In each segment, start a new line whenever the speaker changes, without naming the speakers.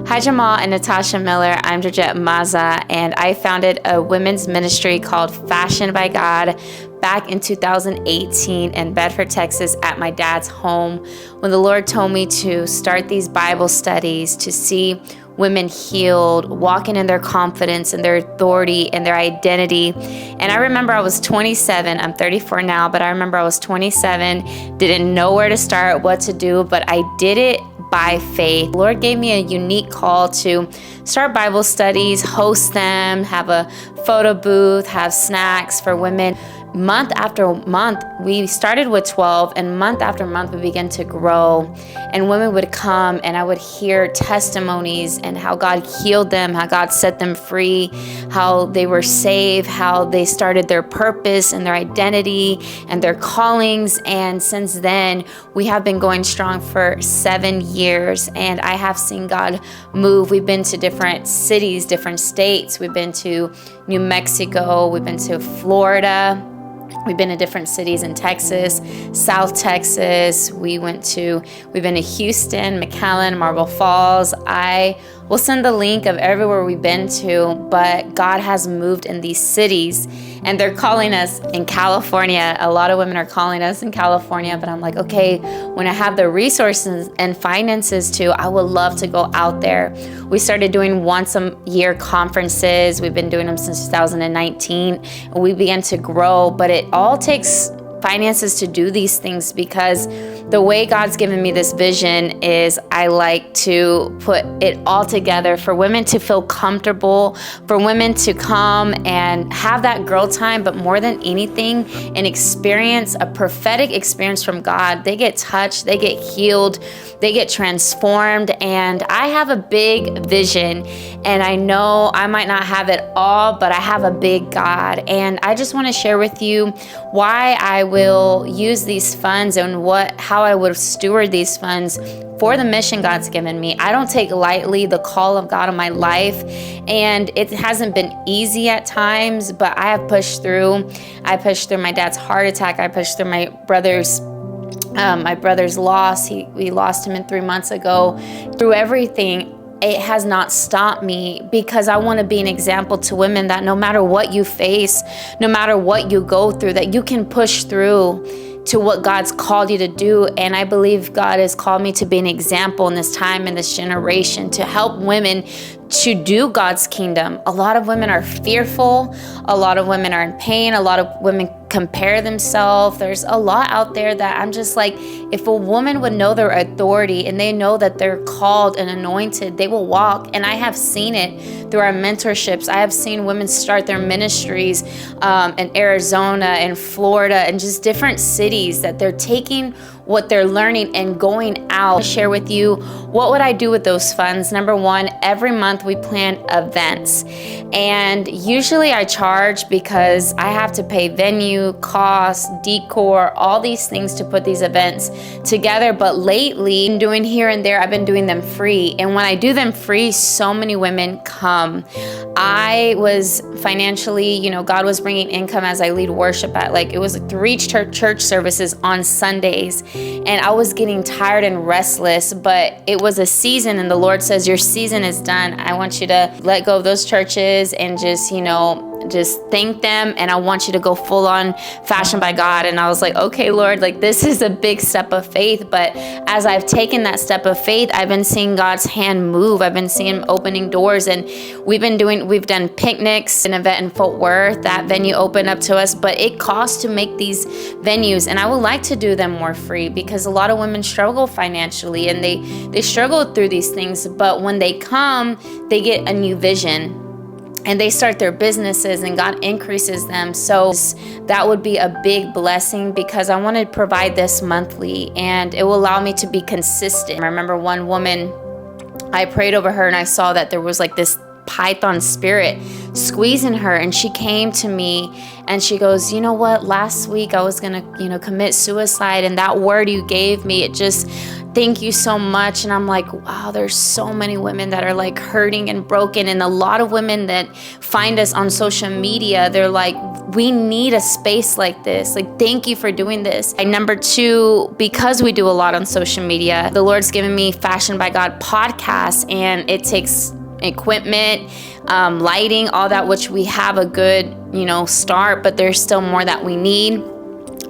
Hi, Jamal and Natasha Miller. I'm Georgette Maza, and I founded a women's ministry called Fashioned by God back in 2018 in Bedford, Texas, at my dad's home, when the Lord told me to start these Bible studies to see women healed, walking in their confidence and their authority and their identity. And I remember I was 27. I'm 34 now, but I remember I was 27, didn't know where to start, what to do, but I did it by faith. The Lord gave me a unique call to start Bible studies, host them, have a photo booth, have snacks for women. Month after month, we started with 12, and month after month, we began to grow. And women would come, and I would hear testimonies and how God healed them, how God set them free, how they were saved, how they started their purpose and their identity and their callings. And since then, we have been going strong for 7 years, and I have seen God move. We've been to different cities, different states. We've been to New Mexico. We've been to Florida. We've been to different cities in Texas, South Texas. We've been to Houston, McAllen, Marble Falls. I will send the link of everywhere we've been to, but God has moved in these cities, and they're calling us in California. A lot of women are calling us in California, but I'm like, okay, when I have the resources and finances to, I would love to go out there. We started doing once a year conferences. We've been doing them since 2019, and we began to grow, but it all takes finances to do these things, because the way God's given me this vision is I like to put it all together for women to feel comfortable, for women to come and have that girl time, but more than anything, an experience, a prophetic experience from God. They get touched, they get healed, they get transformed. And I have a big vision, and I know I might not have it all, but I have a big God. And I just want to share with you why I will use these funds and how I would steward these funds for the mission God's given me. I don't take lightly the call of God on my life, and it hasn't been easy at times, but I have pushed through. I pushed through my dad's heart attack. I pushed through my brother's loss. We lost him in 3 months ago. Through everything, it has not stopped me, because I want to be an example to women that no matter what you face, no matter what you go through, that you can push through to what God's called you to do. And I believe God has called me to be an example in this time, in this generation, to help women to do God's kingdom. A lot of women are fearful. A lot of women are in pain. A lot of women compare themselves. There's a lot out there that I'm just like, if a woman would know their authority and they know that they're called and anointed, they will walk. And I have seen it through our mentorships. I have seen women start their ministries in Arizona and Florida and just different cities, that they're taking what they're learning and going out. Share with you, what would I do with those funds? Number one, every month we plan events. And usually I charge because I have to pay venue, costs, decor, all these things to put these events together. But lately, I'm doing here and there, I've been doing them free. And when I do them free, so many women come. I was financially, God was bringing income as I lead worship at, it was 3 church services on Sundays. And I was getting tired and restless, but it was a season, and the Lord says, your season is done. I want you to let go of those churches and just thank them, and I want you to go full on Fashioned by God. And I was like, okay, Lord, this is a big step of faith. But as I've taken that step of faith, I've been seeing God's hand move. I've been seeing Him opening doors, and we've done picnics, an event in Fort Worth. That venue opened up to us, but it costs to make these venues, and I would like to do them more free, because a lot of women struggle financially, and they struggle through these things. But when they come, they get a new vision, and they start their businesses, and God increases them. So that would be a big blessing, because I want to provide this monthly, and it will allow me to be consistent. I remember one woman, I prayed over her, and I saw that there was this python spirit squeezing her. And she came to me and she goes, you know what, last week I was gonna, commit suicide, and that word you gave me, it just, thank you so much. And I'm like, wow, there's so many women that are like hurting and broken. And a lot of women that find us on social media, they're like, we need a space like this. Like, thank you for doing this. And number 2, because we do a lot on social media, the Lord's given me Fashion by God podcast, and it takes equipment, lighting, all that, which we have a good, start, but there's still more that we need.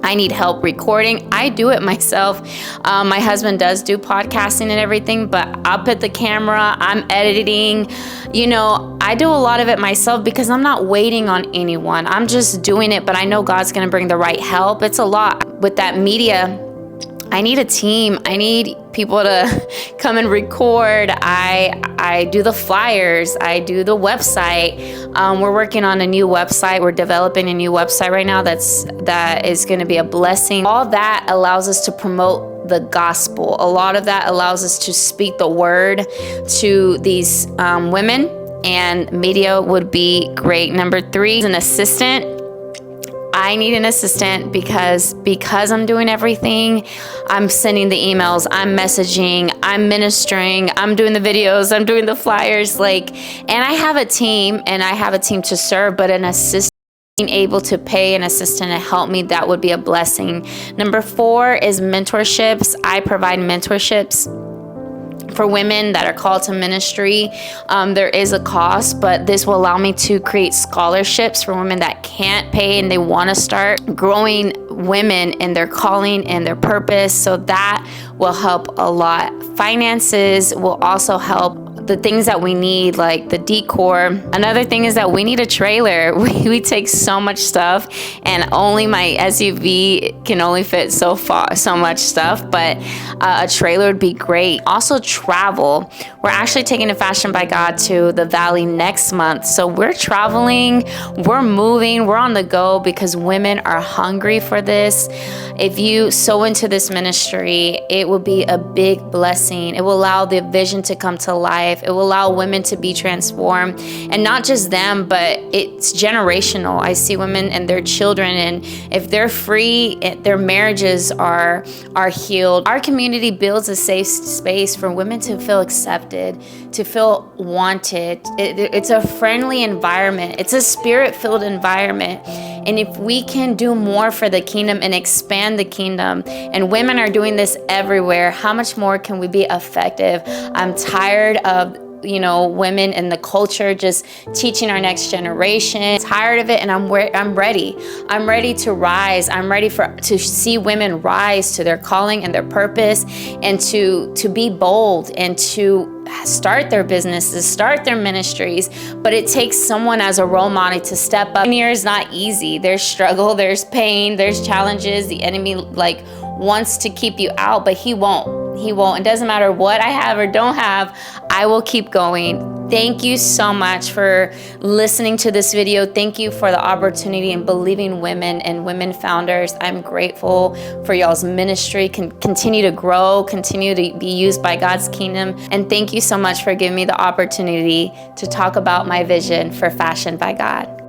I need help recording. I do it myself. My husband does do podcasting and everything, but I'll put the camera, I'm editing. I do a lot of it myself because I'm not waiting on anyone. I'm just doing it, but I know God's going to bring the right help. It's a lot. With that media, I need a team. I need people to come and record. I do the flyers. I do the website. We're working on a new website. We're developing a new website right now that is going to be a blessing. All that allows us to promote the gospel. A lot of that allows us to speak the word to these women, and media would be great. Number 3 is an assistant. I need an assistant because I'm doing everything. I'm sending the emails, I'm messaging, I'm ministering, I'm doing the videos, I'm doing the flyers, and I have a team to serve, but an assistant, being able to pay an assistant to help me, that would be a blessing. Number 4 is mentorships. I provide mentorships for women that are called to ministry. There is a cost, but this will allow me to create scholarships for women that can't pay and they want to start growing women in their calling and their purpose. So that will help a lot. Finances will also help. The things that we need, like the decor. Another thing is that we need a trailer. We take so much stuff, and only my SUV can only fit so much stuff, but a trailer would be great. Also, travel. We're actually taking a Fashion by God to the Valley next month. So we're traveling, we're moving, we're on the go because women are hungry for this. If you sow into this ministry, it will be a big blessing. It will allow the vision to come to life. It will allow women to be transformed, and not just them, but it's generational. I see women and their children, and if they're free, their marriages are healed. Our community builds a safe space for women to feel accepted, to feel wanted. It's a friendly environment. It's a spirit-filled environment. And if we can do more for the kingdom and expand the kingdom, and women are doing this everywhere, how much more can we be effective? I'm tired of women in the culture just teaching our next generation. I'm tired of it, and I'm ready. I'm ready to rise. I'm ready to see women rise to their calling and their purpose, and to be bold and to start their businesses, start their ministries. But it takes someone as a role model to step up. Pioneer is not easy. There's struggle, there's pain, there's challenges. The enemy wants to keep you out, but he won't. It doesn't matter what I have or don't have, I will keep going. Thank you so much for listening to this video. Thank you for the opportunity in believing women and women founders. I'm grateful for y'all's ministry. Can continue to grow, continue to be used by God's kingdom. And thank you so much for giving me the opportunity to talk about my vision for Fashion by God.